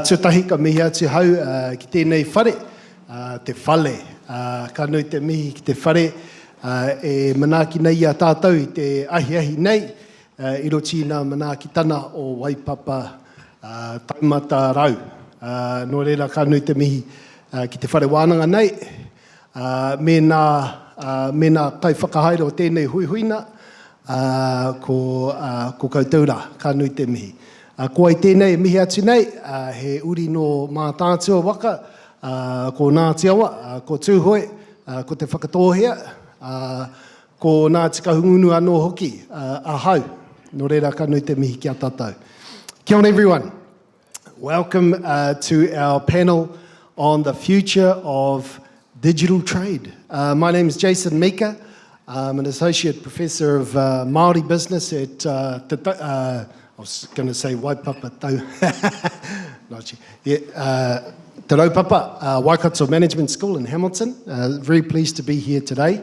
Tūtahi ka mihi atu hau ki tēnei whare, te whale. Ka nui te mihi ki te whare e manaaki nei a tātou I te ahi nei, I roti nā manaaki tana o waipapa taumata rau. Nō reira ka nui te mihi ki te whare wānanga nei, me nā kai whakahaere o tēnei huihuina, ko koutura, ka nui te mihi. Ko ai tēnei mihi atu nei, he uri no mā tātua waka, ko Ngāti Awa, ko Tūhoe, ko te whakatōhea, ko nā tika hungunu anō hoki, ahau. Nō reira ka nui te mihi ki a tātou. Kia ora everyone. Welcome to our panel on the future of digital trade. My name is Jason Mika. I'm an associate professor of Māori business at I was going to say Waipapa Tau. Te Raupapa, Waikato Management School in Hamilton. Very pleased to be here today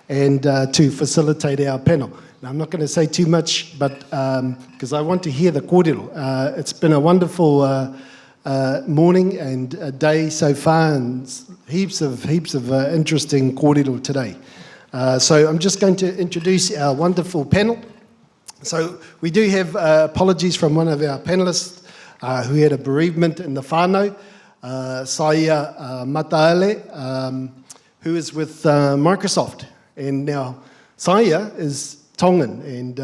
and to facilitate our panel. Now, I'm not going to say too much, but because I want to hear the kōrero. It's been a wonderful morning and day so far, and heaps of interesting kōrero today. So I'm just going to introduce our wonderful panel. So we do have apologies from one of our panellists who had a bereavement in the whānau, Saia Mataele, who is with Microsoft. And now Saia is Tongan, and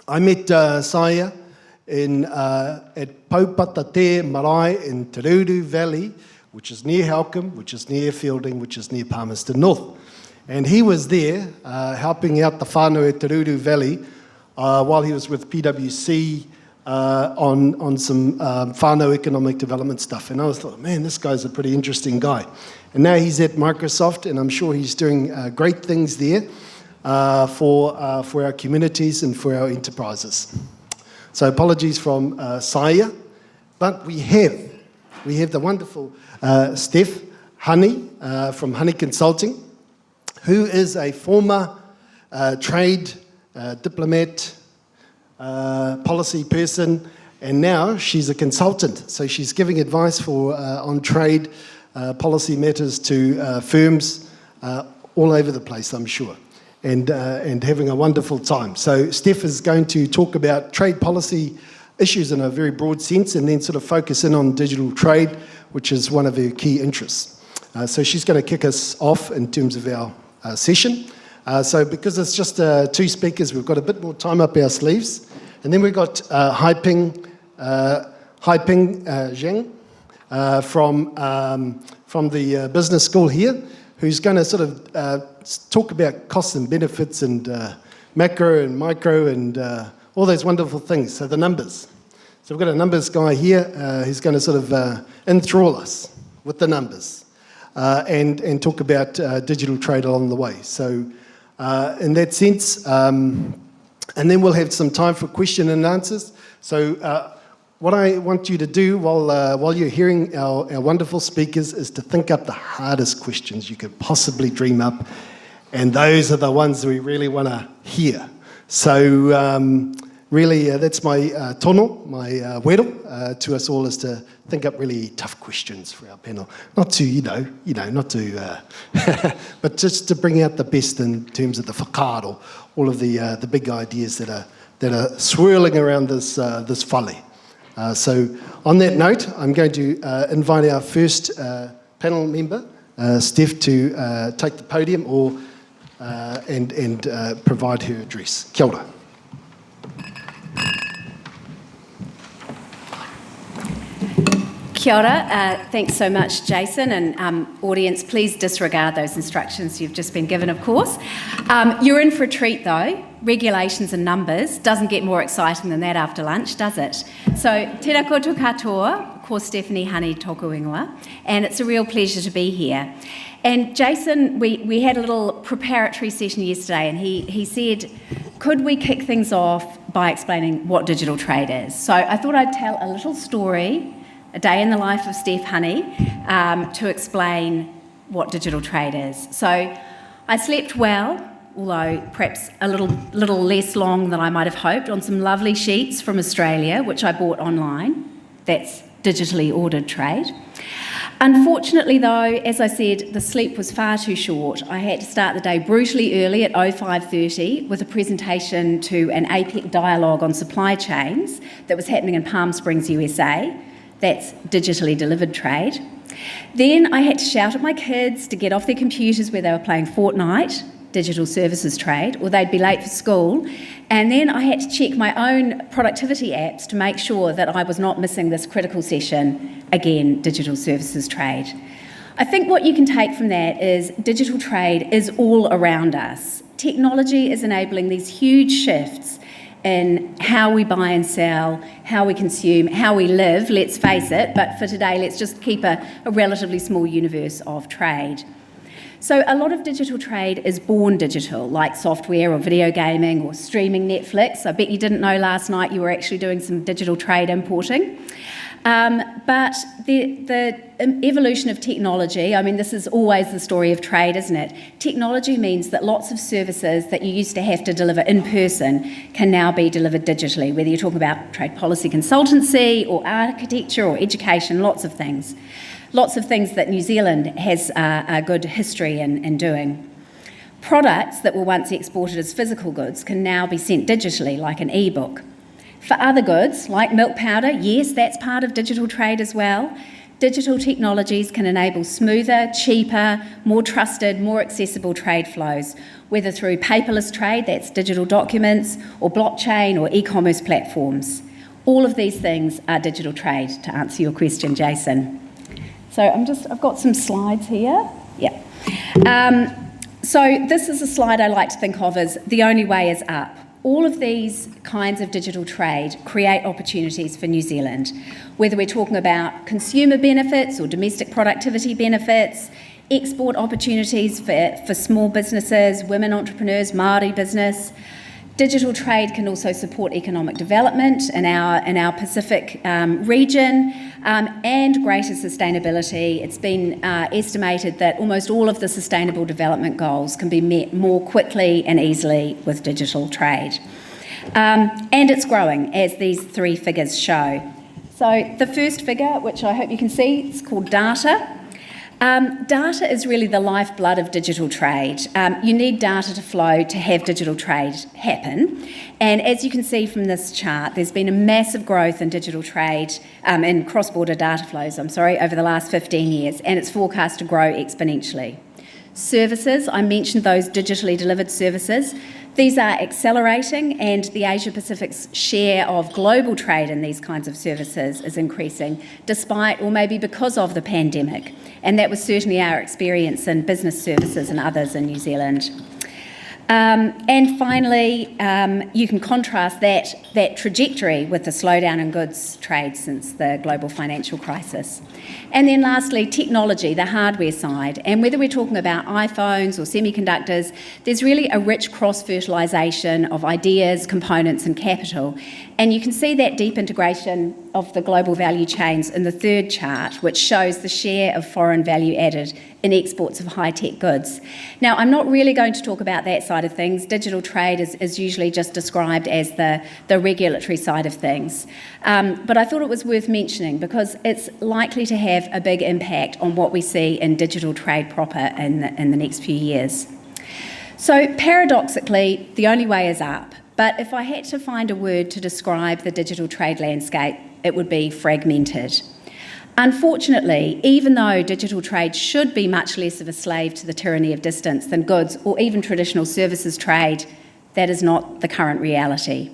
I met Saia at Paupata Te Marae in Te Ruru Valley, which is near Halcombe, which is near Fielding, which is near Palmerston North. And he was there helping out the whānau at Te Ruru Valley while he was with PwC on some whānau economic development stuff. And I was like, man, this guy's a pretty interesting guy. And now he's at Microsoft, and I'm sure he's doing great things there for our communities and for our enterprises. So apologies from Saia, but we have the wonderful Steph Honey from Honey Consulting, who is a former trade diplomat, policy person, and now she's a consultant. So she's giving advice on trade policy matters to firms all over the place, I'm sure, and having a wonderful time. So Steph is going to talk about trade policy issues in a very broad sense, and then sort of focus in on digital trade, which is one of her key interests. So she's going to kick us off in terms of our session. So because it's just two speakers, we've got a bit more time up our sleeves. And then we've got Haiping Zhang from the business school here, who's going to sort of talk about costs and benefits and macro and micro and all those wonderful things, so the numbers. So we've got a numbers guy here who's going to sort of enthrall us with the numbers and talk about digital trade along the way. So in that sense, and then we'll have some time for question and answers. So what I want you to do while you're hearing our wonderful speakers is to think up the hardest questions you could possibly dream up, and those are the ones we really want to hear. So really, that's my tono, my wero to us all, is to think up really tough questions for our panel. Not to, not to, but just to bring out the best in terms of the whakaaro, all of the big ideas that are swirling around this whale. So on that note, I'm going to invite our first panel member, Steph, to take the podium and provide her address. Kia ora. Kia ora. Thanks so much, Jason, and audience, please disregard those instructions you've just been given, of course. You're in for a treat, though. Regulations and numbers doesn't get more exciting than that after lunch, does it? So, tēnā koutou katoa, ko Stephanie Honey tōku ingoa, and it's a real pleasure to be here. And Jason, we had a little preparatory session yesterday, and he said, could we kick things off by explaining what digital trade is? So I thought I'd tell a little story, a day in the life of Steph Honey, to explain what digital trade is. So I slept well, although perhaps a little less long than I might have hoped, on some lovely sheets from Australia, which I bought online. That's digitally ordered trade. Unfortunately though, as I said, the sleep was far too short. I had to start the day brutally early at 05:30 with a presentation to an APEC dialogue on supply chains that was happening in Palm Springs, USA. That's digitally delivered trade. Then I had to shout at my kids to get off their computers where they were playing Fortnite, digital services trade, or they'd be late for school. And then I had to check my own productivity apps to make sure that I was not missing this critical session, again, digital services trade. I think what you can take from that is digital trade is all around us. Technology is enabling these huge shifts in how we buy and sell, how we consume, how we live, let's face it, but for today, let's just keep a relatively small universe of trade. So a lot of digital trade is born digital, like software or video gaming or streaming Netflix. I bet you didn't know last night you were actually doing some digital trade importing. But the evolution of technology, I mean, this is always the story of trade, isn't it? Technology means that lots of services that you used to have to deliver in person can now be delivered digitally, whether you're talking about trade policy consultancy or architecture or education, lots of things. Lots of things that New Zealand has a good history in doing. Products that were once exported as physical goods can now be sent digitally, like an e-book. For other goods, like milk powder, yes, that's part of digital trade as well. Digital technologies can enable smoother, cheaper, more trusted, more accessible trade flows, whether through paperless trade, that's digital documents, or blockchain or e-commerce platforms. All of these things are digital trade, to answer your question, Jason. So I've got some slides here. Yeah. So this is a slide I like to think of as the only way is up. All of these kinds of digital trade create opportunities for New Zealand, whether we're talking about consumer benefits or domestic productivity benefits, export opportunities for small businesses, women entrepreneurs, Māori business. Digital trade can also support economic development in our Pacific region and greater sustainability. It's been estimated that almost all of the Sustainable Development Goals can be met more quickly and easily with digital trade. And it's growing, as these three figures show. So the first figure, which I hope you can see, is called data. Data is really the lifeblood of digital trade. You need data to flow to have digital trade happen. And as you can see from this chart, there's been a massive growth in digital trade, in cross-border data flows, over the last 15 years, and it's forecast to grow exponentially. Services, I mentioned those digitally delivered services. These are accelerating, and the Asia-Pacific's share of global trade in these kinds of services is increasing, despite or maybe because of the pandemic. And that was certainly our experience in business services and others in New Zealand. And finally, you can contrast that trajectory with the slowdown in goods trade since the global financial crisis. And then lastly, technology, the hardware side. And whether we're talking about iPhones or semiconductors, there's really a rich cross-fertilisation of ideas, components and capital. And you can see that deep integration of the global value chains in the third chart, which shows the share of foreign value added in exports of high-tech goods. Now, I'm not really going to talk about that side of things. Digital trade is usually just described as the regulatory side of things. But I thought it was worth mentioning because it's likely to have a big impact on what we see in digital trade proper in the next few years. So paradoxically, the only way is up. But if I had to find a word to describe the digital trade landscape, it would be fragmented. Unfortunately, even though digital trade should be much less of a slave to the tyranny of distance than goods or even traditional services trade, that is not the current reality.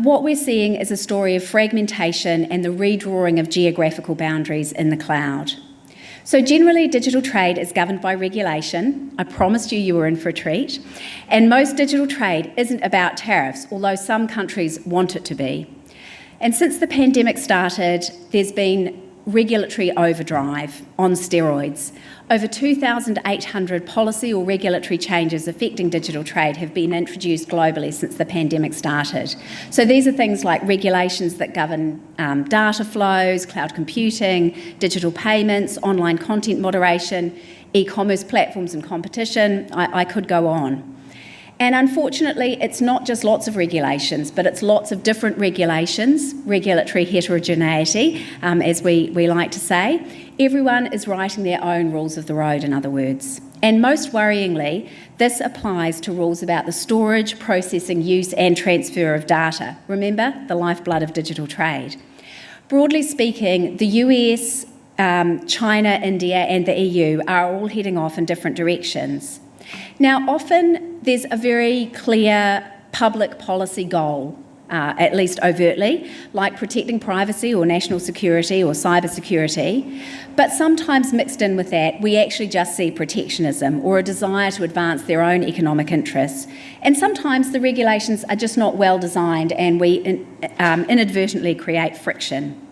What we're seeing is a story of fragmentation and the redrawing of geographical boundaries in the cloud. So generally, digital trade is governed by regulation. I promised you were in for a treat. And most digital trade isn't about tariffs, although some countries want it to be. And since the pandemic started, there's been regulatory overdrive on steroids. Over 2,800 policy or regulatory changes affecting digital trade have been introduced globally since the pandemic started. So these are things like regulations that govern data flows, cloud computing, digital payments, online content moderation, e-commerce platforms and competition. I could go on. And unfortunately, it's not just lots of regulations, but it's lots of different regulations, regulatory heterogeneity, as we like to say. Everyone is writing their own rules of the road, in other words. And most worryingly, this applies to rules about the storage, processing, use and transfer of data. Remember, the lifeblood of digital trade. Broadly speaking, the US, China, India and the EU are all heading off in different directions. Now, often there's a very clear public policy goal, at least overtly, like protecting privacy or national security or cyber security. But sometimes mixed in with that, we actually just see protectionism or a desire to advance their own economic interests. And sometimes the regulations are just not well designed and we inadvertently create friction.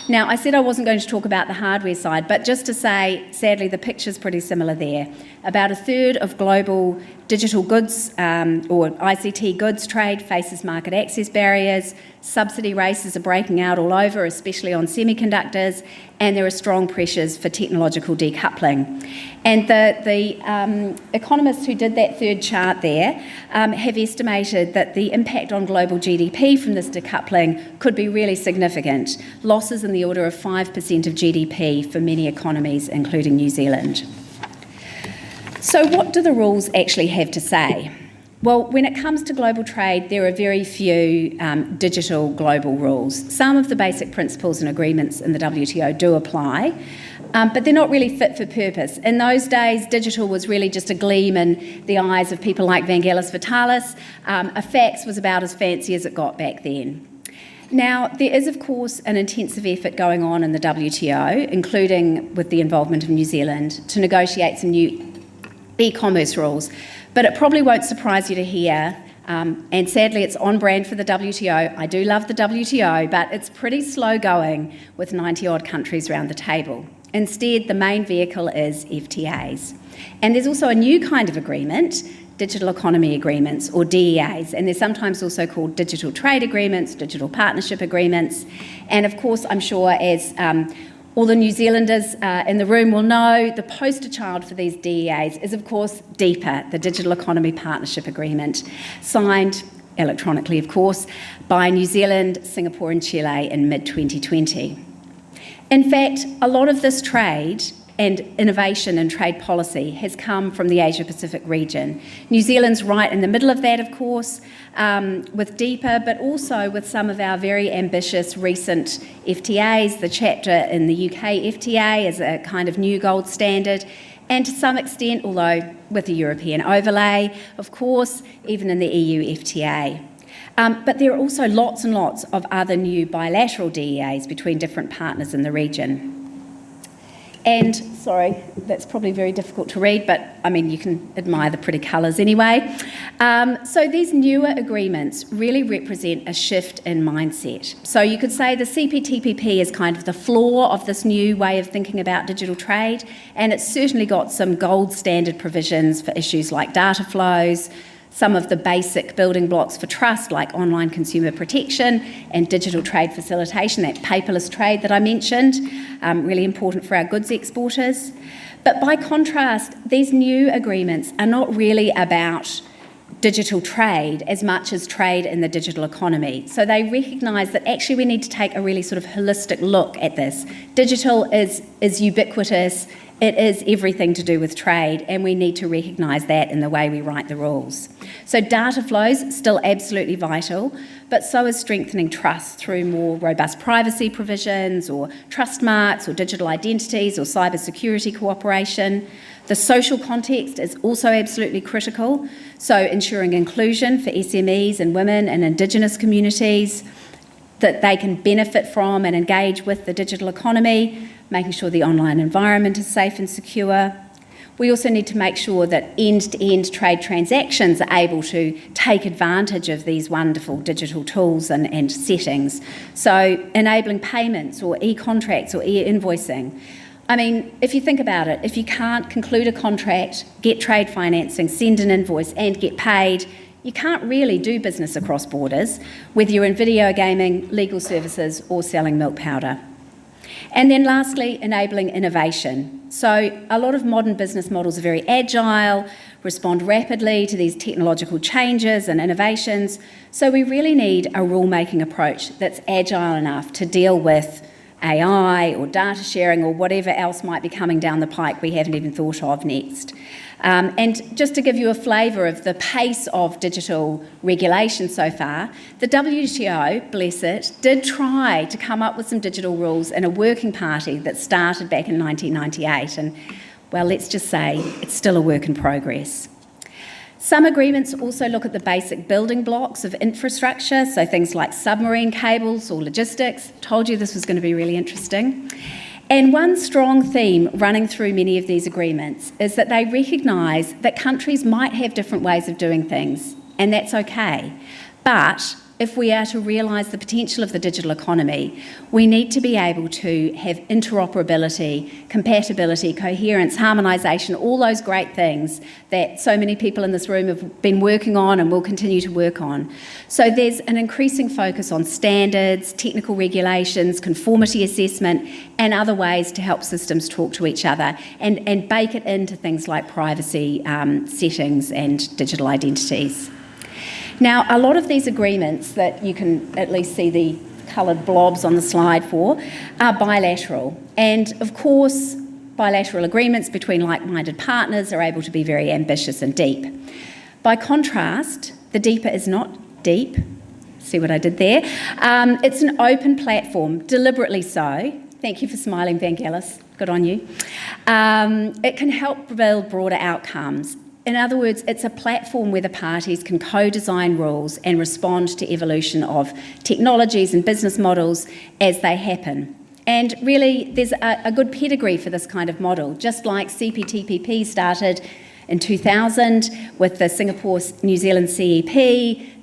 Now, I said I wasn't going to talk about the hardware side, but just to say, sadly, the picture's pretty similar there. About a third of global digital goods or ICT goods trade faces market access barriers, subsidy races are breaking out all over, especially on semiconductors, and there are strong pressures for technological decoupling. And the economists who did that third chart there have estimated that the impact on global GDP from this decoupling could be really significant, losses in the order of 5% of GDP for many economies, including New Zealand. So what do the rules actually have to say? Well, when it comes to global trade, there are very few digital global rules. Some of the basic principles and agreements in the WTO do apply, but they're not really fit for purpose. In those days, digital was really just a gleam in the eyes of people like Vangelis Vitalis. A fax was about as fancy as it got back then. Now, there is, of course, an intensive effort going on in the WTO, including with the involvement of New Zealand, to negotiate some new e-commerce rules. But it probably won't surprise you to hear, and sadly it's on brand for the WTO. I do love the WTO, but it's pretty slow going with 90 odd countries around the table. Instead, the main vehicle is FTAs. And there's also a new kind of agreement, digital economy agreements, or DEAs, and they're sometimes also called digital trade agreements, digital partnership agreements. And of course, I'm sure as all the New Zealanders in the room will know, the poster child for these DEAs is, of course, DEPA, the Digital Economy Partnership Agreement, signed electronically, of course, by New Zealand, Singapore and Chile in mid-2020. In fact, a lot of this trade and innovation in trade policy has come from the Asia-Pacific region. New Zealand's right in the middle of that, of course, with DEPA, but also with some of our very ambitious recent FTAs, the chapter in the UK FTA is a kind of new gold standard, and to some extent, although with a European overlay, of course, even in the EU FTA. But there are also lots and lots of other new bilateral DEAs between different partners in the region. And, sorry, that's probably very difficult to read, but I mean, you can admire the pretty colours anyway. So these newer agreements really represent a shift in mindset. So you could say the CPTPP is kind of the floor of this new way of thinking about digital trade, and it's certainly got some gold standard provisions for issues like data flows, some of the basic building blocks for trust like online consumer protection and digital trade facilitation, that paperless trade that I mentioned, really important for our goods exporters. But by contrast, these new agreements are not really about digital trade as much as trade in the digital economy. So they recognise that actually we need to take a really sort of holistic look at this. Digital is ubiquitous. It is everything to do with trade, and we need to recognise that in the way we write the rules. So data flows, still absolutely vital, but so is strengthening trust through more robust privacy provisions or trust marks or digital identities or cyber security cooperation. The social context is also absolutely critical, so ensuring inclusion for SMEs and women and Indigenous communities, that they can benefit from and engage with the digital economy, making sure the online environment is safe and secure. We also need to make sure that end-to-end trade transactions are able to take advantage of these wonderful digital tools and settings. So enabling payments or e-contracts or e-invoicing. I mean, if you think about it, if you can't conclude a contract, get trade financing, send an invoice and get paid, you can't really do business across borders, whether you're in video gaming, legal services or selling milk powder. And then lastly, enabling innovation. So a lot of modern business models are very agile, respond rapidly to these technological changes and innovations. So we really need a rule-making approach that's agile enough to deal with AI or data sharing or whatever else might be coming down the pike we haven't even thought of next. And just to give you a flavour of the pace of digital regulation so far, the WTO, bless it, did try to come up with some digital rules in a working party that started back in 1998. And, well, let's just say it's still a work in progress. Some agreements also look at the basic building blocks of infrastructure, so things like submarine cables or logistics. Told you this was going to be really interesting. And one strong theme running through many of these agreements is that they recognise that countries might have different ways of doing things, and that's okay. But if we are to realise the potential of the digital economy, we need to be able to have interoperability, compatibility, coherence, harmonisation, all those great things that so many people in this room have been working on and will continue to work on. So there's an increasing focus on standards, technical regulations, conformity assessment, and other ways to help systems talk to each other and bake it into things like privacy settings and digital identities. Now, a lot of these agreements that you can at least see the coloured blobs on the slide for are bilateral. And of course, bilateral agreements between like-minded partners are able to be very ambitious and deep. By contrast, the deeper is not deep. See what I did there? It's an open platform, deliberately so. Thank you for smiling, Vangelis. Good on you. It can help build broader outcomes. In other words, it's a platform where the parties can co-design rules and respond to evolution of technologies and business models as they happen. And really, there's a good pedigree for this kind of model, just like CPTPP started in 2000 with the Singapore-New Zealand CEP,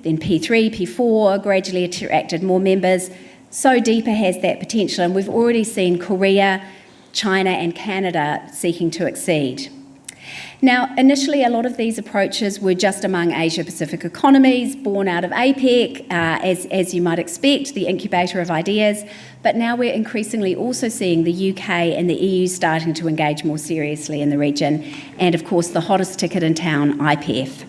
then P3, P4, gradually attracted more members. So DEPA has that potential, and we've already seen Korea, China and Canada seeking to exceed. Now, initially, a lot of these approaches were just among Asia-Pacific economies, born out of APEC, as you might expect, the incubator of ideas. But now we're increasingly also seeing the UK and the EU starting to engage more seriously in the region, and of course, the hottest ticket in town, IPF.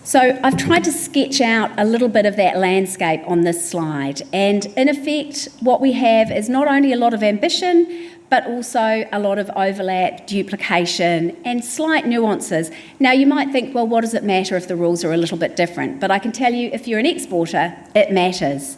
So I've tried to sketch out a little bit of that landscape on this slide. And in effect, what we have is not only a lot of ambition, but also a lot of overlap, duplication, and slight nuances. Now, you might think, well, what does it matter if the rules are a little bit different? But I can tell you, if you're an exporter, it matters.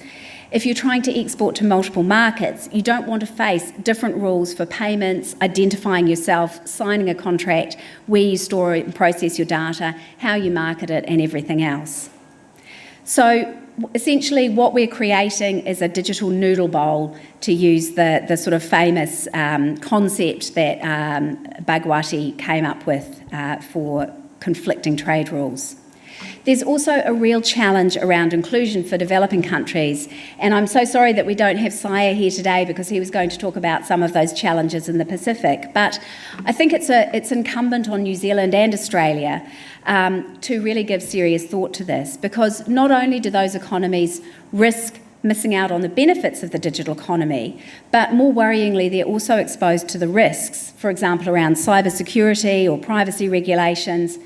If you're trying to export to multiple markets, you don't want to face different rules for payments, identifying yourself, signing a contract, where you store and process your data, how you market it, and everything else. So essentially what we're creating is a digital noodle bowl, to use the sort of famous concept that Bhagwati came up with for conflicting trade rules. There's also a real challenge around inclusion for developing countries, and I'm so sorry that we don't have Saya here today because he was going to talk about some of those challenges in the Pacific, but I think it's incumbent on New Zealand and Australia to really give serious thought to this, because not only do those economies risk missing out on the benefits of the digital economy, but more worryingly, they're also exposed to the risks, for example, around cybersecurity or privacy regulations.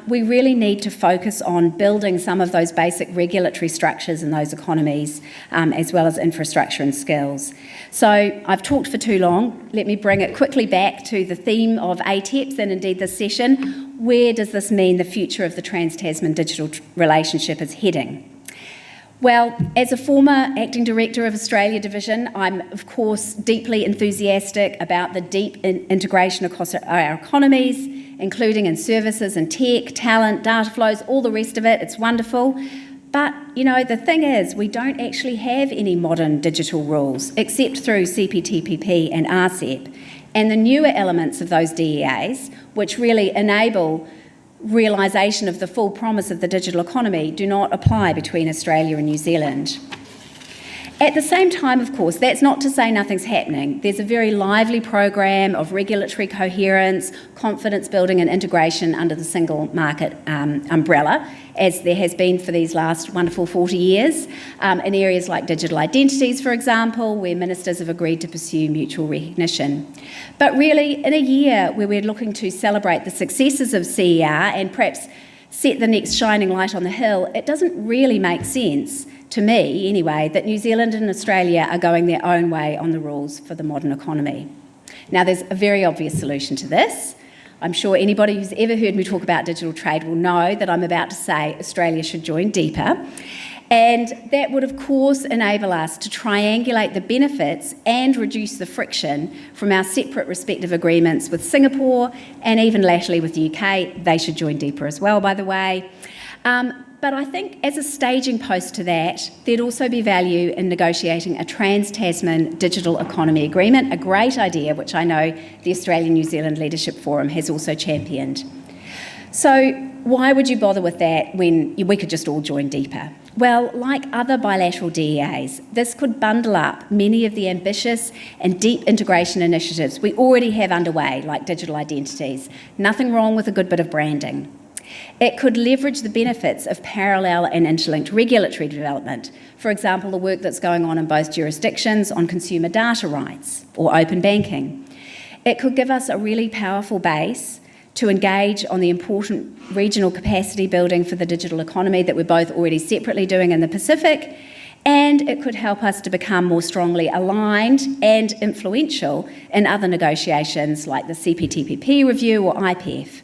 We really need to focus on building some of those basic regulatory structures in those economies, as well as infrastructure and skills. So I've talked for too long. Let me bring it quickly back to the theme of ATEPS and indeed this session. Where does this mean the future of the Trans-Tasman digital relationship is heading? Well, as a former Acting Director of Australia Division, I'm of course deeply enthusiastic about the deep integration across our economies, including in services and tech, talent, data flows, all the rest of it. It's wonderful. But, you know, the thing is, we don't actually have any modern digital rules, except through CPTPP and RCEP. And the newer elements of those DEAs, which really enable realisation of the full promise of the digital economy, do not apply between Australia and New Zealand. At the same time, of course, that's not to say nothing's happening. There's a very lively program of regulatory coherence, confidence building and integration under the single market umbrella, as there has been for these last wonderful 40 years, in areas like digital identities, for example, where ministers have agreed to pursue mutual recognition. But really, in a year where we're looking to celebrate the successes of CER and perhaps set the next shining light on the hill, it doesn't really make sense, to me anyway, that New Zealand and Australia are going their own way on the rules for the modern economy. Now, there's a very obvious solution to this. I'm sure anybody who's ever heard me talk about digital trade will know that I'm about to say Australia should join deeper. And that would, of course, enable us to triangulate the benefits and reduce the friction from our separate respective agreements with Singapore and even latterly with the UK. They should join deeper as well, by the way. But I think as a staging post to that, there'd also be value in negotiating a Trans-Tasman Digital Economy Agreement, a great idea which I know the Australian-New Zealand Leadership Forum has also championed. So why would you bother with that when we could just all join deeper? Well, like other bilateral DEAs, this could bundle up many of the ambitious and deep integration initiatives we already have underway, like digital identities. Nothing wrong with a good bit of branding. It could leverage the benefits of parallel and interlinked regulatory development. For example, the work that's going on in both jurisdictions on consumer data rights or open banking. It could give us a really powerful base to engage on the important regional capacity building for the digital economy that we're both already separately doing in the Pacific, and it could help us to become more strongly aligned and influential in other negotiations like the CPTPP review or IPEF.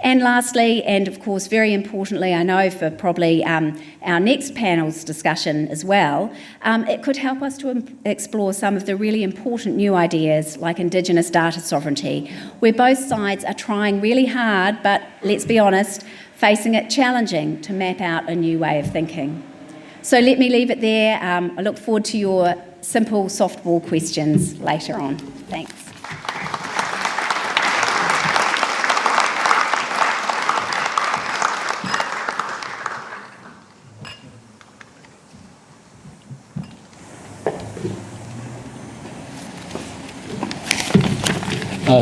And lastly, and of course very importantly, I know for probably our next panel's discussion as well, it could help us to explore some of the really important new ideas like Indigenous data sovereignty, where both sides are trying really hard, but let's be honest, facing it challenging to map out a new way of thinking. So let me leave it there. I look forward to your simple softball questions later on. Thanks.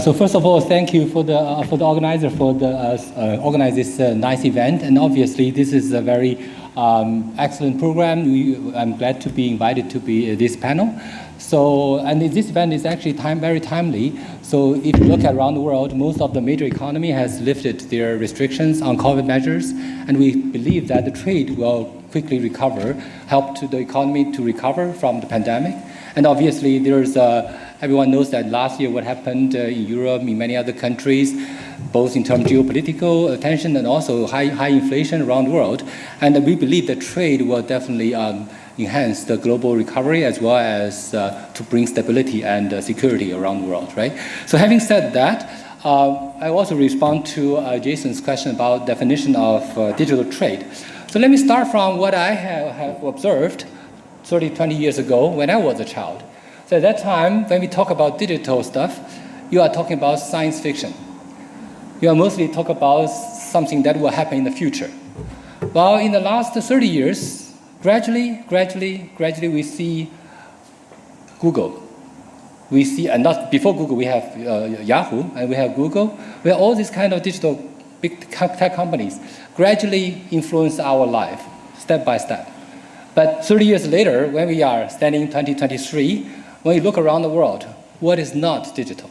So first of all, thank you for the organizer for organize this nice event, and obviously this is a very excellent program. I'm glad to be invited to be this panel. So, and this event is actually very timely. So if you look around the world, most of the major economy has lifted their restrictions on COVID measures, and we believe that the trade will quickly recover, help to the economy to recover from the pandemic. And obviously there's everyone knows that last year what happened in Europe, in many other countries, both in terms of geopolitical tension and also high inflation around the world. And we believe that trade will definitely enhance the global recovery as well as to bring stability and security around the world, right? So having said that, I also respond to Jason's question about definition of digital trade. So let me start from what I have observed 30, 20 years ago when I was a child. So at that time, when we talk about digital stuff, you are talking about science fiction. You are mostly talking about something that will happen in the future. Well, in the last 30 years, gradually we see Google. We see, and not before Google, we have Yahoo, and we have Google. We have all these kind of digital big tech companies gradually influence our life, step by step. But 30 years later, when we are standing in 2023, when you look around the world, what is not digital?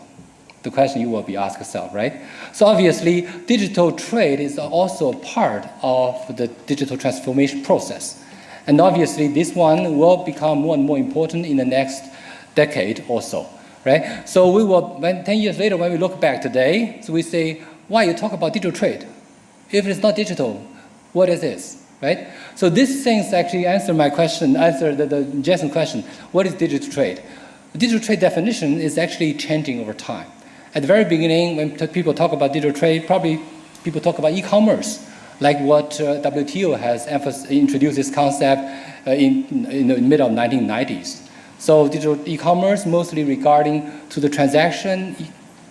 The question you will be asked yourself, right? So obviously, digital trade is also a part of the digital transformation process. And obviously, this one will become more and more important in the next decade or so, right? So we will, 10 years later, when we look back today, so we say, why you talk about digital trade? If it's not digital, what is this, right? So these things actually answer my question, answer the Jason question, what is digital trade? The digital trade definition is actually changing over time. At the very beginning, when people talk about digital trade, probably people talk about e-commerce, like what WTO has introduced this concept in the middle of 1990s. So digital e-commerce mostly regarding to the transaction,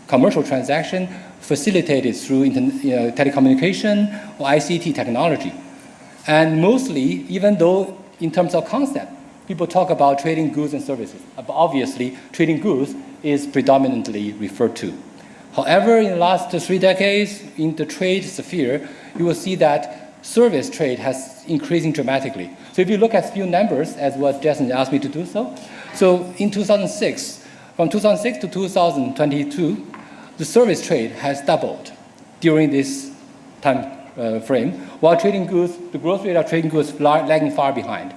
commercial transaction facilitated through telecommunication or ICT technology. And mostly, even though in terms of concept, people talk about trading goods and services. But obviously, trading goods is predominantly referred to. However, in the last 3 decades, in the trade sphere, you will see that service trade has increasing dramatically. So if you look at a few numbers, as what Jason asked me to do so, so in 2006, from 2006 to 2022, the service trade has doubled during this time frame, while trading goods, the growth rate of trading goods lagging far behind.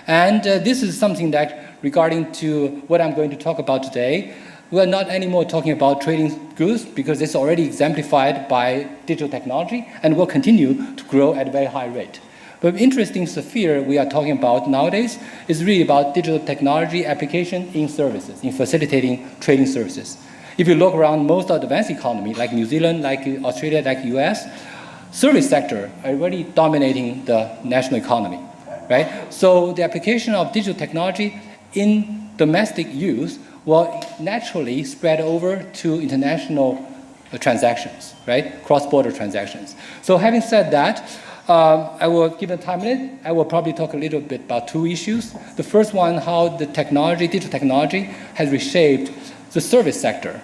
And this is something that, regarding to what I'm going to talk about today, we're not anymore talking about trading goods because it's already exemplified by digital technology and will continue to grow at a very high rate. But interesting sphere we are talking about nowadays is really about digital technology application in services, in facilitating trading services. If you look around most of the advanced economy, like New Zealand, like Australia, like US, service sector are already dominating the national economy, right? So the application of digital technology in domestic use will naturally spread over to international transactions, right? Cross-border transactions. So having said that, I will, given time limit, I will probably talk a little bit about 2 issues. The first one, how the technology, digital technology, has reshaped the service sector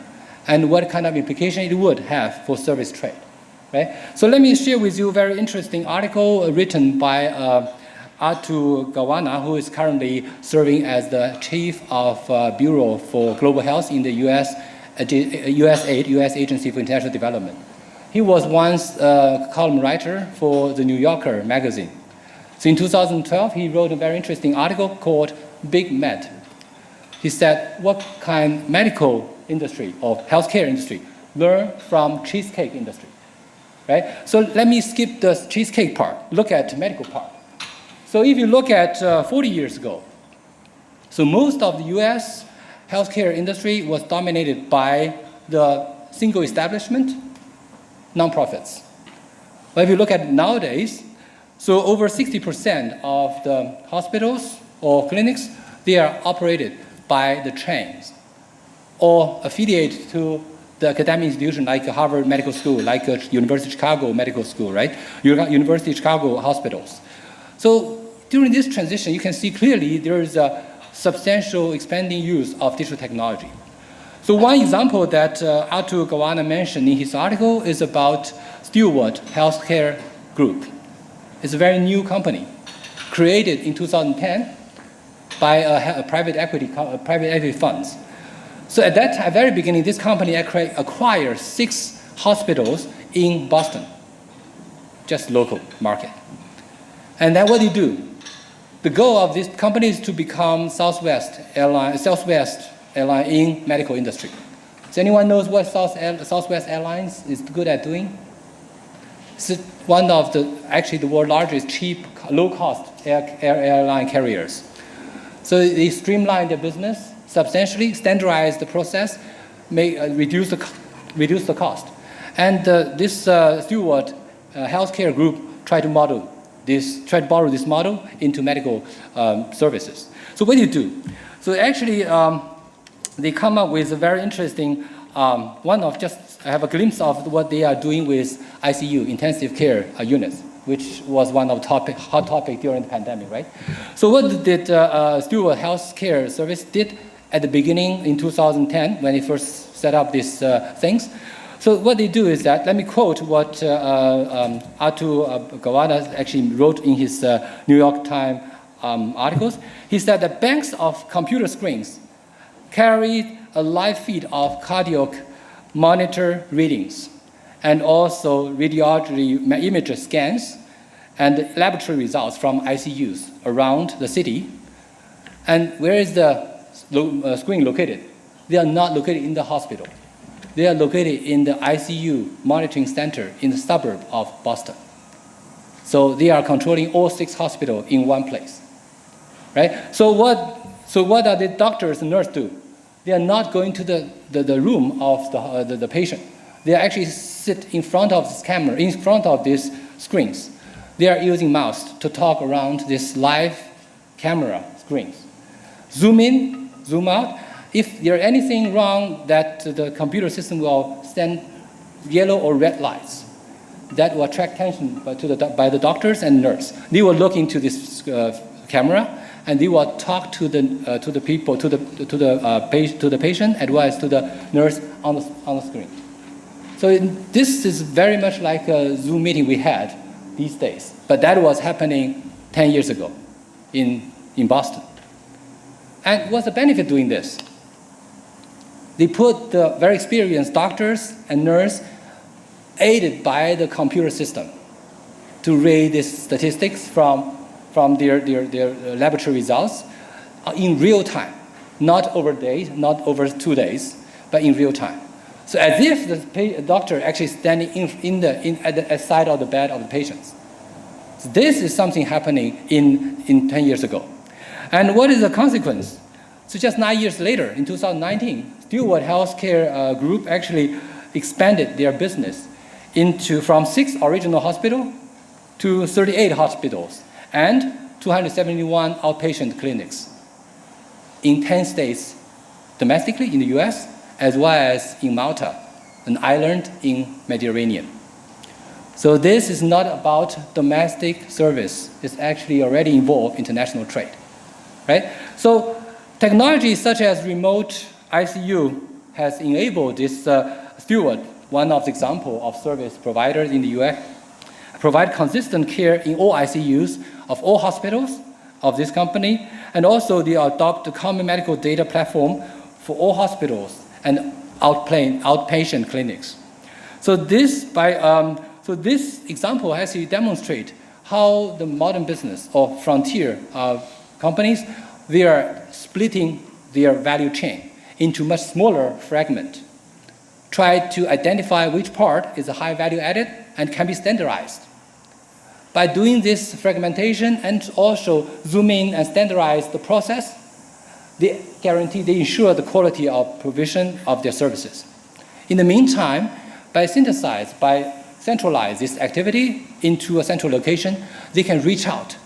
and what kind of implication it would have for service trade, right? So let me share with you a very interesting article written by Atu Gawana, who is currently serving as the chief of Bureau for Global Health in the USAID, U.S. Agency for International Development. He was once a column writer for the New Yorker magazine. So in 2012, he wrote a very interesting article called Big Med. He said, what can medical industry or healthcare industry learn from cheesecake industry, right? So let me skip the cheesecake part, look at the medical part. So if you look at 40 years ago, so most of the US healthcare industry was dominated by the single establishment, nonprofits. But if you look at nowadays, so over 60% of the hospitals or clinics, they are operated by the chains or affiliated to the academic institution like Harvard Medical School, like University of Chicago Medical School, right? University of Chicago hospitals. So during this transition, you can see clearly there is a substantial expanding use of digital technology. So one example that Atu Gawana mentioned in his article is about Stewart Healthcare Group. It's a very new company, created in 2010 by a private equity funds. So at that very beginning, this company acquired 6 hospitals in Boston, just local market. And then what do you do? The goal of this company is to become Southwest airline in medical industry. Does anyone knows what Southwest Airlines is good at doing? It's one of actually the world's largest cheap, low-cost airline carriers. So they streamline their business substantially, standardize the process, reduce the cost. And this Stewart Healthcare Group tried to borrow this model into medical services. So what do you do? So actually, they come up with a very interesting I have a glimpse of what they are doing with ICU, intensive care units, which was one of hot topic during the pandemic, right? So what did Stewart Healthcare Service did at the beginning in 2010 when they first set up these things? So what they do is that, let me quote what Atu Gawana actually wrote in his New York Times articles. He said that banks of computer screens carried a live feed of cardiac monitor readings and also radiology image scans and laboratory results from ICUs around the city. And where is the screen located? They are not located in the hospital. They are located in the ICU monitoring center in the suburb of Boston. So they are controlling all 6 hospitals in one place, right? So what are the doctors and nurses do? They are not going to the room of the patient. They actually sit in front of this camera, in front of these screens. They are using mouse to talk around this live camera screens. Zoom in, zoom out. If there is anything wrong, that the computer system will send yellow or red lights that will attract attention by the doctors and nurse. They will look into this camera and they will talk to the people, to the patient, as well as to the nurse on the screen. So this is very much like a Zoom meeting we had these days, but that was happening 10 years ago in Boston. And what's the benefit doing this? They put the very experienced doctors and nurses aided by the computer system to read these statistics from their laboratory results in real time, not over days, not over 2 days, but in real time. So as if the doctor actually standing at the side of the bed of the patients. So this is something happening in 10 years ago. And what is the consequence? So just 9 years later, in 2019, Stewart Healthcare Group actually expanded their business from 6 original hospitals to 38 hospitals and 271 outpatient clinics in 10 states domestically in the US, as well as in Malta, an island in Mediterranean. So this is not about domestic service. It's actually already involved international trade, right? So technology such as remote ICU has enabled this Stewart, one of the examples of service providers in the US, provide consistent care in all ICUs of all hospitals of this company, and also they adopt the common medical data platform for all hospitals and outpatient clinics. So this example actually demonstrates how the modern business or frontier companies, they are splitting their value chain into much smaller fragments. Try to identify which part is a high value added and can be standardized. By doing this fragmentation and also zoom in and standardize the process, they ensure the quality of provision of their services. In the meantime, by centralize this activity into a central location, they can reach out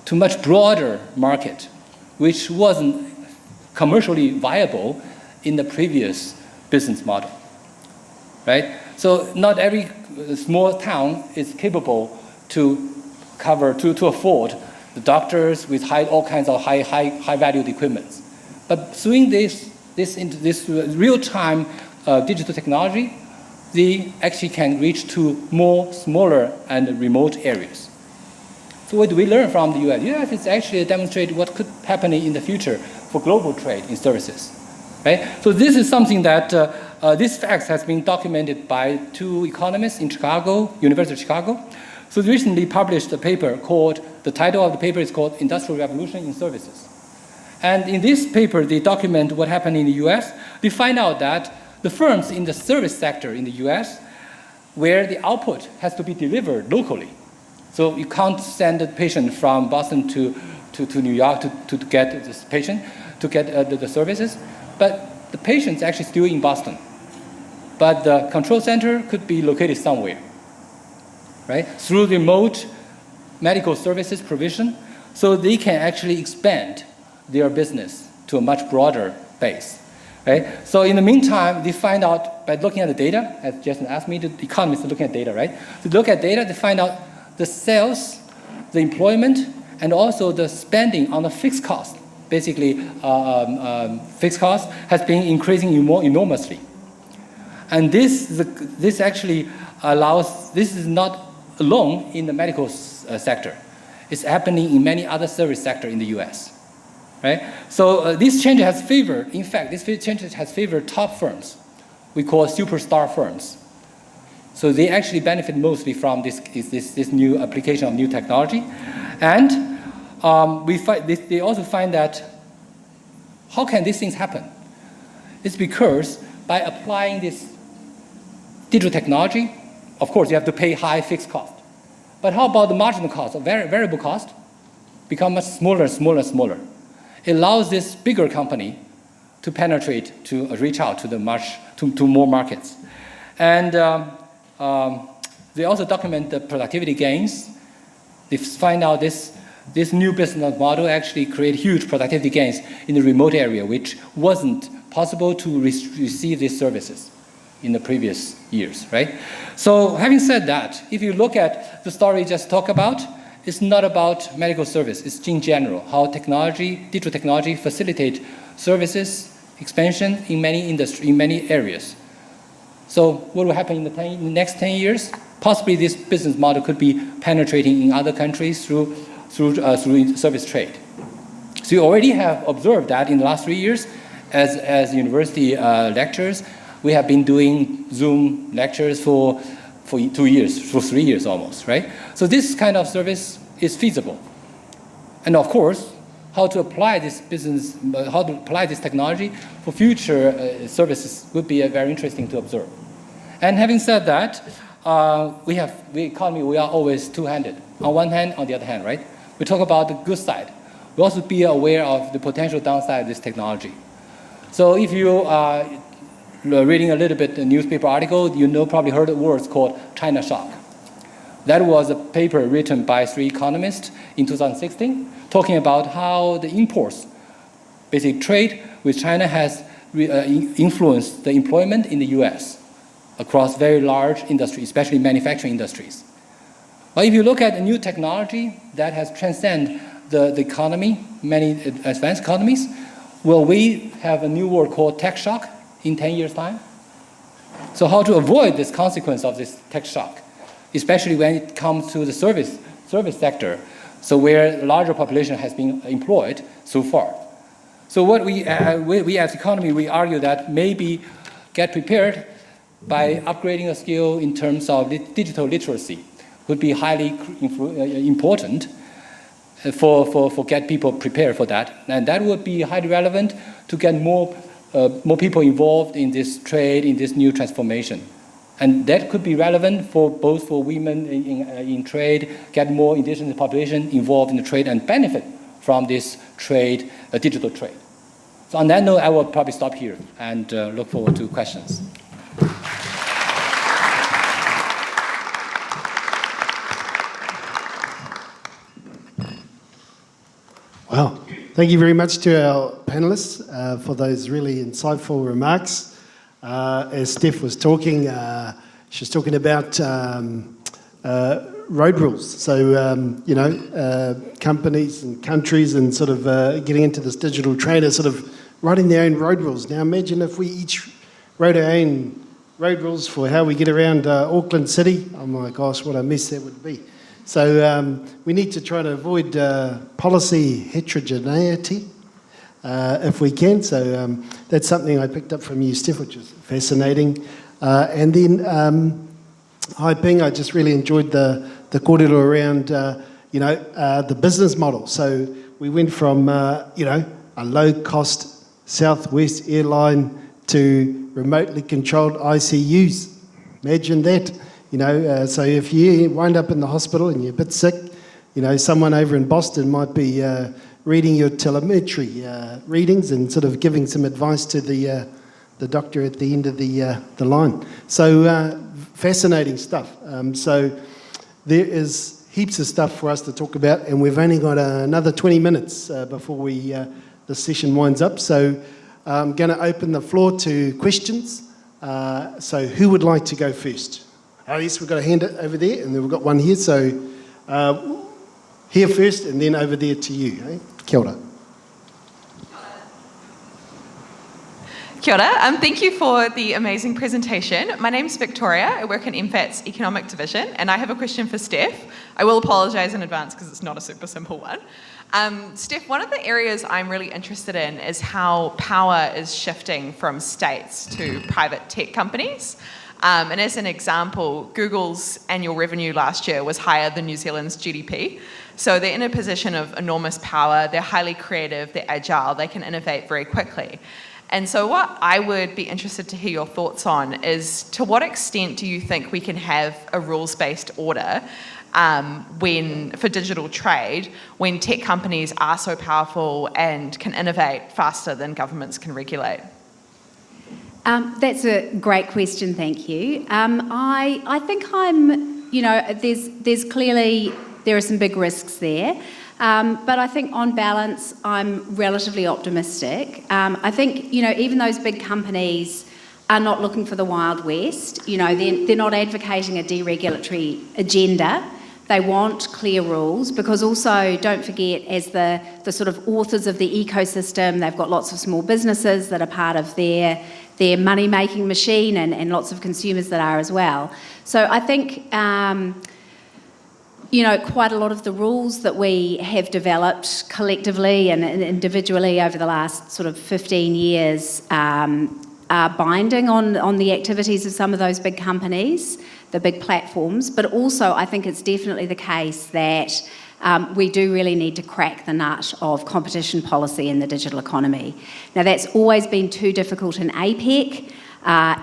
to much broader market, which wasn't commercially viable in the previous business model, right? So not every small town is capable to afford the doctors with all kinds of high valued equipment. But doing this real-time digital technology, they actually can reach to more smaller and remote areas. So what do we learn from the US? The US is actually demonstrated what could happen in the future for global trade in services, right? So this is something that this fact has been documented by 2 economists in Chicago, University of Chicago. So they recently published a paper the title of the paper is called Industrial Revolution in Services. And in this paper, they document what happened in the US. They find out that the firms in the service sector in the US, where the output has to be delivered locally. So you can't send the patient from Boston to New York to get this patient, to get the services. But the patient's actually still in Boston. But the control center could be located somewhere, right? Through remote medical services provision, so they can actually expand their business to a much broader base, right? So in the meantime, they find out by looking at the data, as Jason asked me, the economists are looking at data, right? To look at data, they find out the sales, the employment, and also the spending on the fixed cost. Basically, fixed cost has been increasing enormously. And this actually allows, this is not alone in the medical sector. It's happening in many other service sectors in the US, right? So this change has favored, in fact, this change has favored top firms we call superstar firms. So they actually benefit mostly from this new application of new technology. And they also find that, how can these things happen? It's because by applying this digital technology, of course, you have to pay high fixed cost. But how about the marginal cost, or variable cost, become much smaller, smaller, smaller. It allows this bigger company to penetrate, to reach out to more markets. And they also document the productivity gains. They find out this new business model actually create huge productivity gains in the remote area, which wasn't possible to receive these services in the previous years, right? So having said that, if you look at the story just talked about, It's not about medical service. It's in general, how technology, digital technology facilitate services expansion in many areas. So what will happen in the next 10 years? Possibly this business model could be penetrating in other countries through service trade. So you already have observed that in the last 3 years, as university lecturers, we have been doing Zoom lectures for 2 years, for 3 years almost, right? So this kind of service is feasible. And of course, how to apply this technology for future services would be very interesting to observe. And having said that, the economy, we are always two-handed. On one hand, on the other hand, right? We talk about the good side. We also be aware of the potential downside of this technology. So if you are reading a little bit the newspaper article, you probably heard the words called China shock. That was a paper written by 3 economists in 2016, talking about how the imports, basically trade with China, has influenced the employment in the US across very large industries, especially manufacturing industries. But if you look at the new technology that has transcended the economy, many advanced economies, will we have a new word called tech shock in 10 years' time? So how to avoid this consequence of this tech shock, especially when it comes to the service sector, so where a larger population has been employed so far. So what we as economy, we argue that maybe get prepared by upgrading a skill in terms of digital literacy would be highly important for get people prepared for that. And that would be highly relevant to get more people involved in this trade, in this new transformation. And that could be relevant for both for women in trade, get more indigenous population involved in the trade and benefit from this trade, digital trade. So on that note, I will probably stop here and look forward to questions. Wow. Thank you very much to our panelists for those really insightful remarks. As Steph was talking, she was talking about road rules. So, companies and countries and sort of getting into this digital trade are sort of writing their own road rules. Now, imagine if we each wrote our own road rules for how we get around Auckland City. Oh my gosh, what a mess that would be. So we need to try to avoid policy heterogeneity if we can. So that's something I picked up from you, Steph, which is fascinating. And then Haiping, I just really enjoyed the kōrero around, the business model. So we went from, a low-cost Southwest airline to remotely controlled ICUs. Imagine that. So if you wind up in the hospital and you're a bit sick, someone over in Boston might be reading your telemetry readings and sort of giving some advice to the doctor at the end of the line. So fascinating stuff. So there is heaps of stuff for us to talk about, and we've only got another 20 minutes before the session winds up. So I'm going to open the floor to questions. So who would like to go first? Oh, yes, we've got a hand over there, and then we've got one here. So here first, and then over there to you. Eh? Kia ora. Kia ora. Thank you for the amazing presentation. My name's Victoria. I work in MFAT's Economic Division, and I have a question for Steph. I will apologise in advance because it's not a super simple one. Steph, one of the areas I'm really interested in is how power is shifting from states to private tech companies. And as an example, Google's annual revenue last year was higher than New Zealand's GDP. So they're in a position of enormous power, they're highly creative, they're agile, they can innovate very quickly. And so what I would be interested to hear your thoughts on is, to what extent do you think we can have a rules-based order for digital trade when tech companies are so powerful and can innovate faster than governments can regulate? That's a great question, thank you. I think there are some big risks there, but I think on balance, I'm relatively optimistic. I think, even those big companies are not looking for the Wild West. They're not advocating a deregulatory agenda, They want clear rules because also, don't forget, as the sort of authors of the ecosystem, they've got lots of small businesses that are part of their money-making machine and lots of consumers that are as well. So I think, quite a lot of the rules that we have developed collectively and individually over the last sort of 15 years are binding on the activities of some of those big companies, the big platforms, but also I think it's definitely the case that we do really need to crack the nut of competition policy in the digital economy. Now, that's always been too difficult in APEC.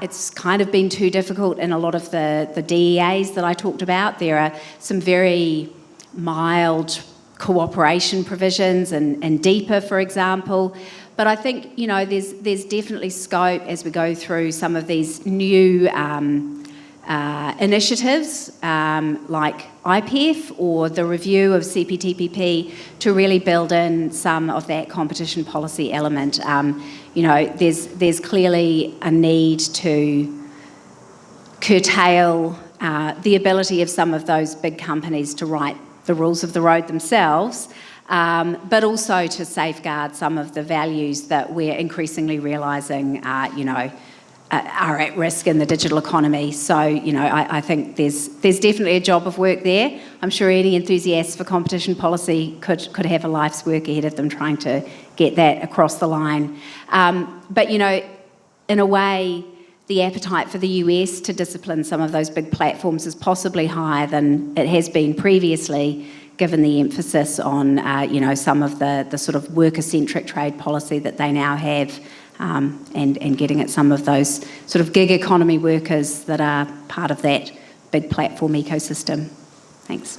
It's kind of been too difficult in a lot of the DEAs that I talked about. There are some very mild cooperation provisions and deeper, for example. But I think, there's definitely scope as we go through some of these new initiatives like IPEF or the review of CPTPP to really build in some of that competition policy element. There's clearly a need to curtail the ability of some of those big companies to write the rules of the road themselves, but also to safeguard some of the values that we're increasingly realising are at risk in the digital economy. So, I think there's definitely a job of work there. I'm sure any enthusiasts for competition policy could have a life's work ahead of them trying to get that across the line. But, in a way, the appetite for the US to discipline some of those big platforms is possibly higher than it has been previously, given the emphasis on, some of the sort of worker-centric trade policy that they now have. And getting at some of those sort of gig economy workers that are part of that big platform ecosystem. Thanks.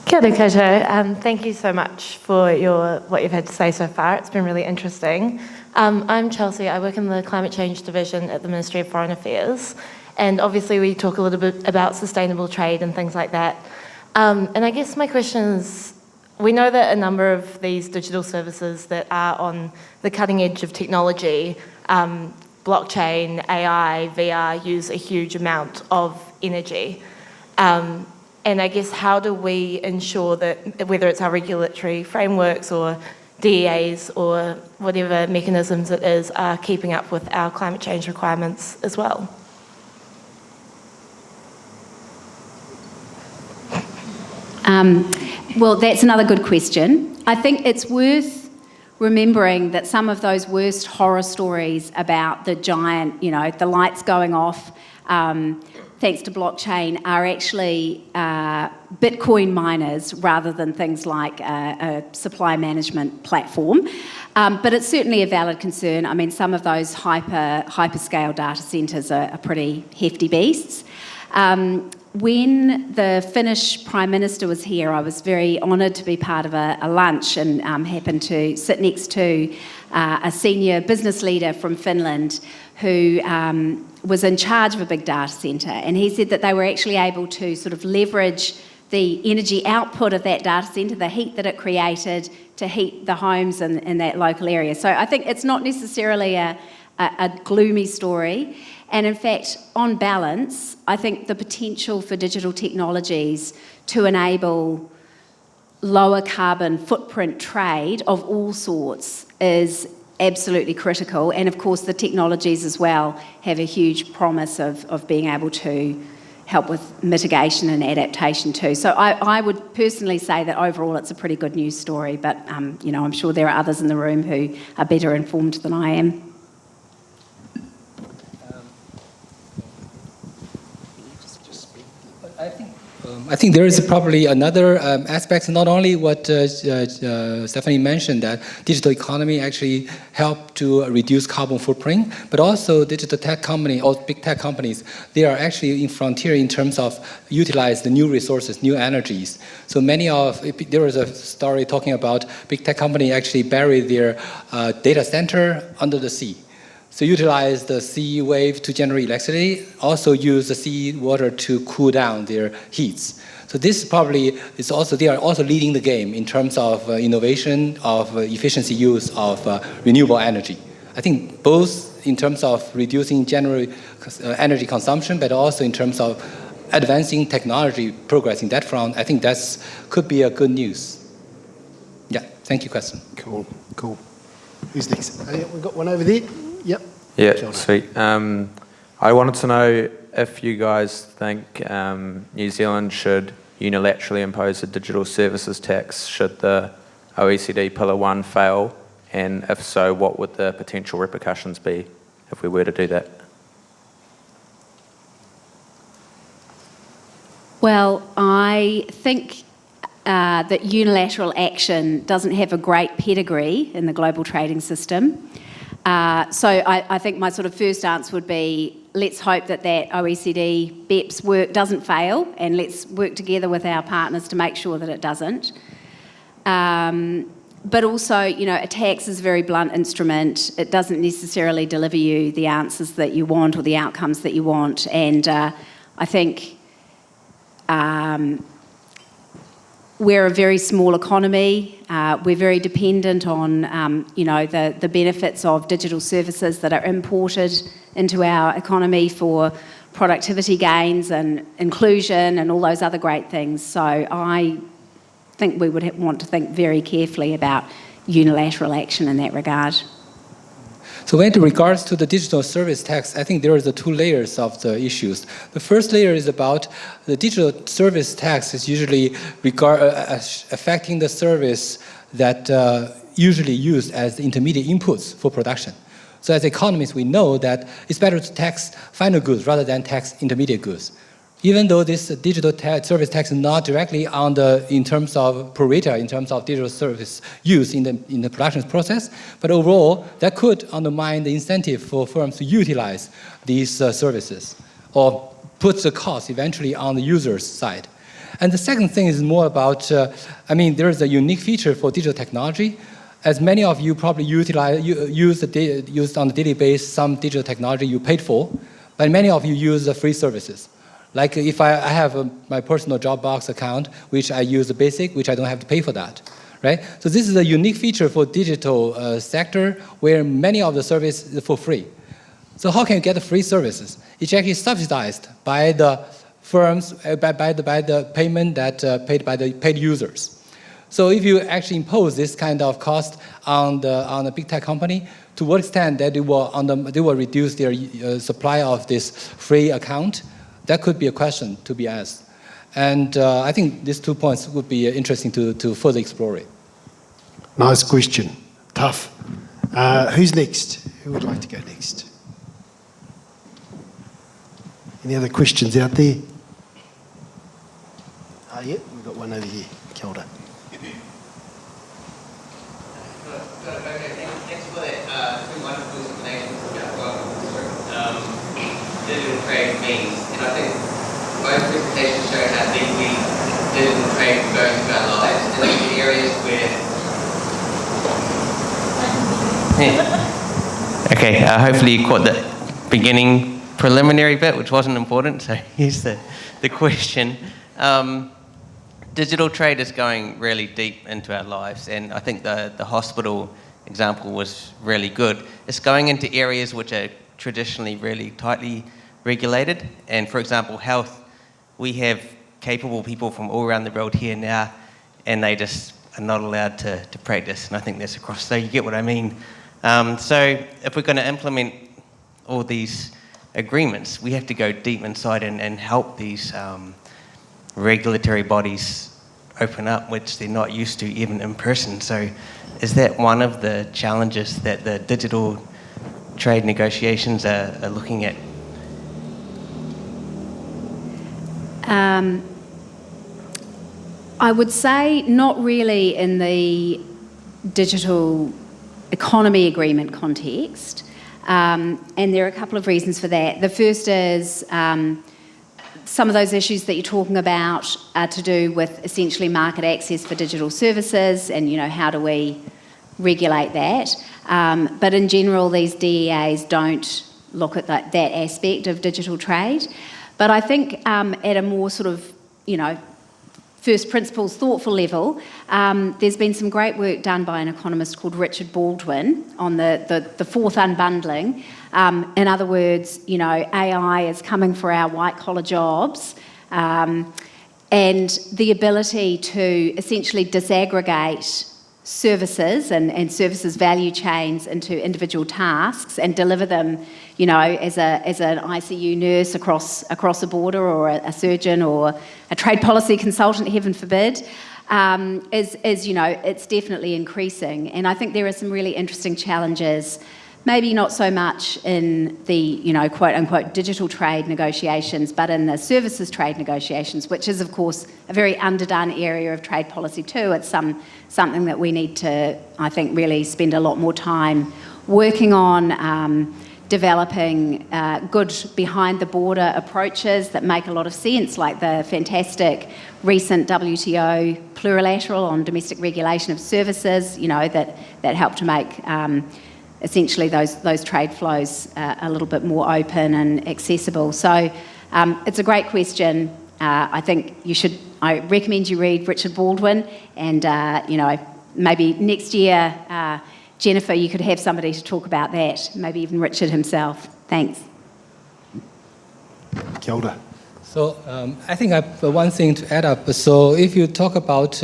Kia ora koutou. Thank you so much for what you've had to say so far. It's been really interesting. I'm Chelsea. I work in the Climate Change Division at the Ministry of Foreign Affairs. And obviously we talk a little bit about sustainable trade and things like that. And I guess my question is, we know that a number of these digital services that are on the cutting edge of technology, blockchain, AI, VR, use a huge amount of energy. And I guess how do we ensure that, whether it's our regulatory frameworks or DEAs or whatever mechanisms it is, are keeping up with our climate change requirements as well? Well, that's another good question. I think it's worth remembering that some of those worst horror stories about the giant, the lights going off, thanks to blockchain, are actually Bitcoin miners rather than things like a supply management platform. But it's certainly a valid concern. I mean, some of those hyperscale data centres are pretty hefty beasts. When the Finnish Prime Minister was here, I was very honoured to be part of a lunch and happened to sit next to a senior business leader from Finland who was in charge of a big data centre. And he said that they were actually able to sort of leverage the energy output of that data centre, the heat that it created, to heat the homes in that local area. So I think it's not necessarily a gloomy story. And in fact, on balance, I think the potential for digital technologies to enable lower carbon footprint trade of all sorts is absolutely critical. And of course, the technologies as well have a huge promise of being able to help with mitigation and adaptation too. So I would personally say that overall it's a pretty good news story, but I'm sure there are others in the room who are better informed than I am. I think there is probably another aspect, not only what Stephanie mentioned, that digital economy actually help to reduce carbon footprint, but also digital tech company or big tech companies, they are actually in frontier in terms of utilize the new resources, new energies. So there was a story talking about big tech company actually bury their data center under the sea. So utilize the sea wave to generate electricity, also use the sea water to cool down their heats. So this probably is also, they are also leading the game in terms of innovation, of efficiency use of renewable energy. I think both in terms of reducing general energy consumption, but also in terms of advancing technology progress in that front, I think that's could be a good news. Yeah, thank you, question. Cool, cool. Who's next? Oh, yeah, we've got one over there. Yep. Yeah, Kia ora. sweet. I wanted to know if you guys think New Zealand should unilaterally impose a digital services tax should the OECD Pillar 1 fail, and if so, what would the potential repercussions be if we were to do that? Well, I think that unilateral action doesn't have a great pedigree in the global trading system. So I think my sort of first answer would be, let's hope that OECD BEPS work doesn't fail, and let's work together with our partners to make sure that it doesn't. But also, you know, a tax is a very blunt instrument. It doesn't necessarily deliver you the answers that you want or the outcomes that you want. And I think we're a very small economy. We're very dependent on, you know, the benefits of digital services that are imported into our economy for productivity gains and inclusion and all those other great things. So I think we would want to think very carefully about unilateral action in that regard. So when it regards to the digital service tax, I think there is 2 layers of the issues. The first layer is about the digital service tax is usually affecting the service that usually used as intermediate inputs for production. So as economists, we know that it's better to tax final goods rather than tax intermediate goods. Even though this digital service tax is not directly in terms of pro rata, in terms of digital service use in the production process, but overall, that could undermine the incentive for firms to utilize these services or put the cost eventually on the user's side. And the second thing is more about, there is a unique feature for digital technology. As many of you probably use on a daily basis some digital technology you paid for, but many of you use the free services. Like if I have my personal Dropbox account, which I use the basic, which I don't have to pay for that, right? So this is a unique feature for digital sector where many of the services is for free. So how can you get the free services? It's actually subsidized by the firms, by the payment that paid by the paid users. So if you actually impose this kind of cost on the big tech company, to what extent that they will reduce their supply of this free account? That could be a question to be asked. And I think these 2 points would be interesting to further explore it. Nice question. Tough. Who's next? Who would like to go next? Any other questions out there? Yeah, we've got one over here. Kia ora. Thanks for that wonderful explanation about what digital trade means. And I think both presentations show how deeply digital trade goes into our lives, and those are the areas where... Okay, hopefully you caught the beginning preliminary bit, which wasn't important, so here's the question. Digital trade is going really deep into our lives, and I think the hospital example was really good. It's going into areas which are traditionally really tightly regulated, and for example, health, we have capable people from all around the world here now, and they just are not allowed to practice, and I think that's across, so you get what I mean. So if we're going to implement all these agreements, we have to go deep inside and help these regulatory bodies open up, which they're not used to even in person. So is that one of the challenges that the digital trade negotiations are looking at? I would say not really in the digital economy agreement context, and there are a couple of reasons for that. The first is some of those issues that you're talking about are to do with essentially market access for digital services, and how do we regulate that? But in general, these DEAs don't look at that aspect of digital trade. But I think at a more sort of, first principles thoughtful level, there's been some great work done by an economist called Richard Baldwin on the fourth unbundling. In other words, AI is coming for our white collar jobs, and the ability to essentially disaggregate services and services value chains into individual tasks and deliver them, you know, as an ICU nurse across a border, or a surgeon, or a trade policy consultant, heaven forbid, is you know, it's definitely increasing. And I think there are some really interesting challenges, maybe not so much in the, you know, quote unquote digital trade negotiations, but in the services trade negotiations, which is of course a very underdone area of trade policy too. It's something that we need to, I think, really spend a lot more time working on, developing good behind-the-border approaches that make a lot of sense, like the fantastic recent WTO plurilateral on domestic regulation of services, you know, that help to make essentially those trade flows a little bit more open and accessible. So it's a great question. I think I recommend you read Richard Baldwin, and you know, maybe next year, Jennifer, you could have somebody to talk about that, maybe even Richard himself. Thanks. Kia ora. So I think I have one thing to add up. So if you talk about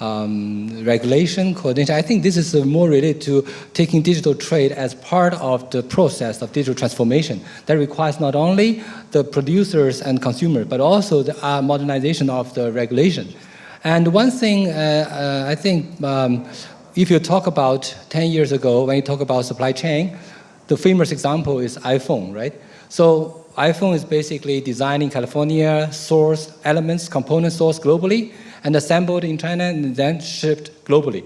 regulation, coordination, I think this is more related to taking digital trade as part of the process of digital transformation. That requires not only the producers and consumers, but also the modernization of the regulation. And one thing I think, if you talk about 10 years ago, when you talk about supply chain, the famous example is iPhone, right? So iPhone is basically designed in California, sourced elements, components sourced globally, and assembled in China and then shipped globally.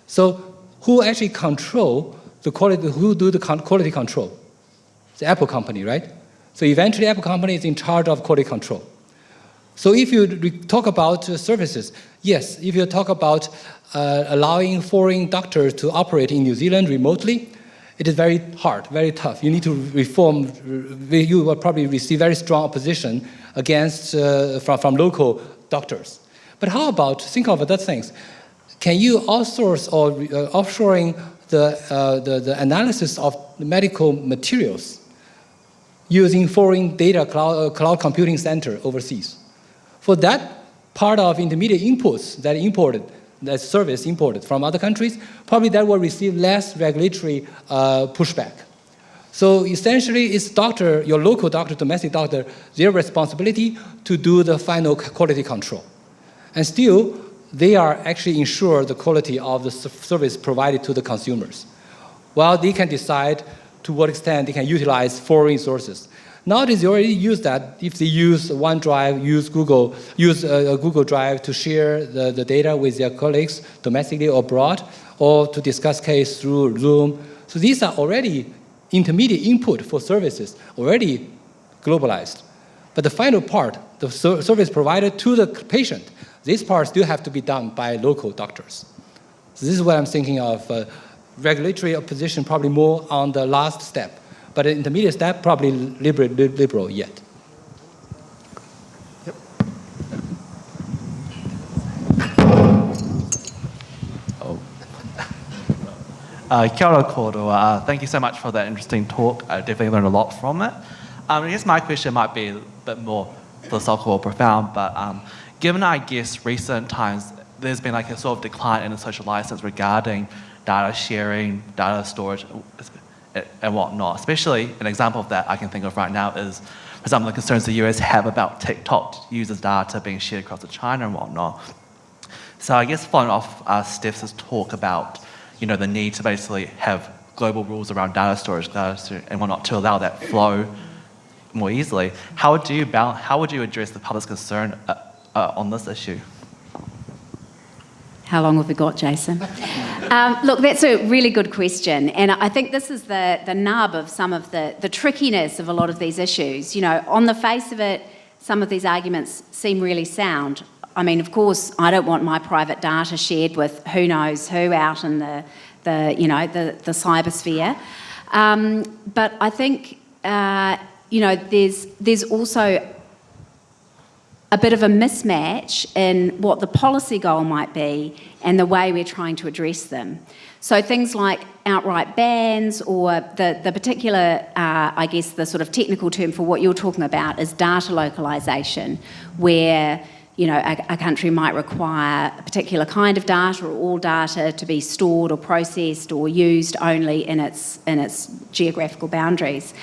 So who actually control the quality, who do the quality control? The Apple company, right? So eventually Apple company is in charge of quality control. So if you talk about services, yes, if you talk about allowing foreign doctors to operate in New Zealand remotely, it is very hard, very tough. You need to reform. You will probably receive very strong opposition against from local doctors. But how about, think of other things. Can you outsource or offshoring the analysis of the medical materials using foreign data cloud computing center overseas? For that part of intermediate inputs that service imported from other countries, probably that will receive less regulatory pushback. So essentially, it's your local doctor, domestic doctor, their responsibility to do the final quality control. And still, they are actually ensure the quality of the service provided to the consumers, while they can decide to what extent they can utilize foreign resources. Nowadays, they already use that. If they use OneDrive, use Google Drive to share the data with their colleagues domestically or abroad, or to discuss case through Zoom. So these are already intermediate input for services, already globalized. But the final part, the service provided to the patient, this part still have to be done by local doctors. So this is what I'm thinking of. Regulatory opposition probably more on the last step. But the intermediate step, probably liberal yet. Yep. Kia ora kōrua. Thank you so much for that interesting talk. I definitely learned a lot from it. I guess my question might be a bit more philosophical or profound, but given, I guess, recent times, there's been like a sort of decline in the social license regarding data sharing, data storage, and whatnot. Especially an example of that I can think of right now is, for example, the concerns the US have about TikTok users' data being shared across China and whatnot. So I guess following off Steph's talk about, you know, the need to basically have global rules around data storage and whatnot to allow that flow more easily, how would you address the public's concern on this issue? How long have we got, Jason? Look, that's a really good question. And I think this is the nub of some of the trickiness of a lot of these issues. You know, on the face of it, some of these arguments seem really sound. I mean, of course, I don't want my private data shared with who knows who out in the cybersphere. But I think, you know, there's also a bit of a mismatch in what the policy goal might be and the way we're trying to address them. So things like outright bans, or the particular, I guess the sort of technical term for what you're talking about is data localisation, where a country might require a particular kind of data or all data to be stored or processed or used only in its geographical boundaries.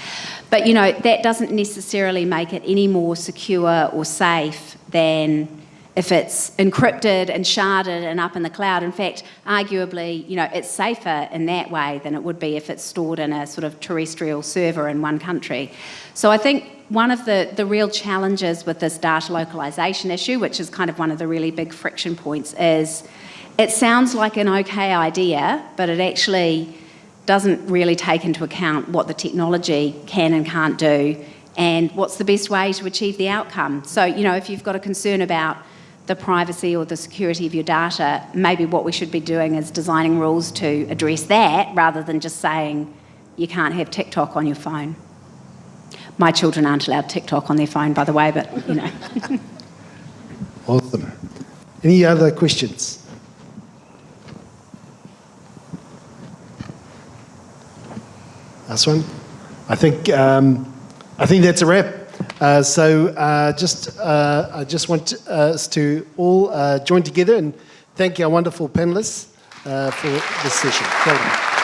But that doesn't necessarily make it any more secure or safe than if it's encrypted and sharded and up in the cloud. In fact, arguably, it's safer in that way than it would be if it's stored in a sort of terrestrial server in one country. So I think one of the real challenges with this data localisation issue, which is kind of one of the really big friction points, is it sounds like an okay idea, but it actually doesn't really take into account what the technology can and can't do and what's the best way to achieve the outcome. So, if you've got a concern about the privacy or the security of your data, maybe what we should be doing is designing rules to address that rather than just saying you can't have TikTok on your phone. My children aren't allowed TikTok on their phone, by the way, but Awesome. Any other questions? Last one? I think that's a wrap. I just want us to all join together and thank our wonderful panellists for this session. Thank you.